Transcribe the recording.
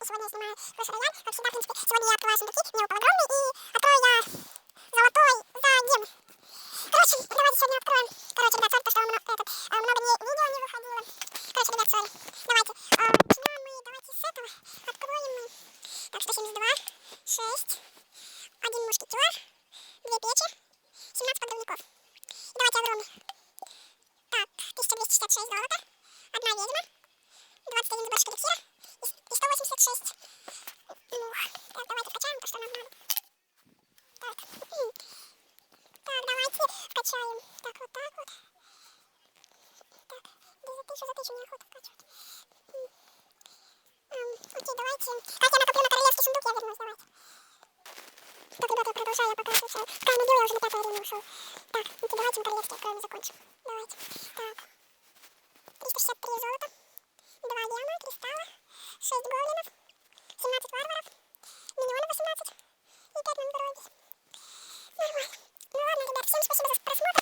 и сегодня я снимаю Clash Royale. Как всегда, в принципе, сегодня я открываю сундуки, мне выпал огромный, и открою я золотой за гем. Короче, давайте сегодня откроем. Короче, ребят, сори, то, что много видео не выходило. Короче, ребят, сори. Давайте, начнем мы, давайте с этого. Откроем мы. Так, 172, 6, один мушкетер, 2 печи, 17 подрывников. И давайте огромный. Так, 1266 золота, одна ведьма, 21 сборщик эликсира и 186. Так, давайте вкачаем то, что нам надо. Так, так, давайте вкачаем. Так, вот так вот. Так, за 1000 неохота вкачивать. Окей, давайте. Как я накоплю на королевский сундук, я вернусь, давайте. Так, ребята, я продолжаю, я пока отвечаю. Крайне дело, я уже на 5-е время ушел. Так, окей, давайте мы королевский откроем и закончим. Давайте. Так, 363 золота, 2 гема, кристалла, 6 гоблинов, 17 варваров, миллионов 18 и 5 на дороге. Нормально. Ну ладно, ребят, всем спасибо за просмотр.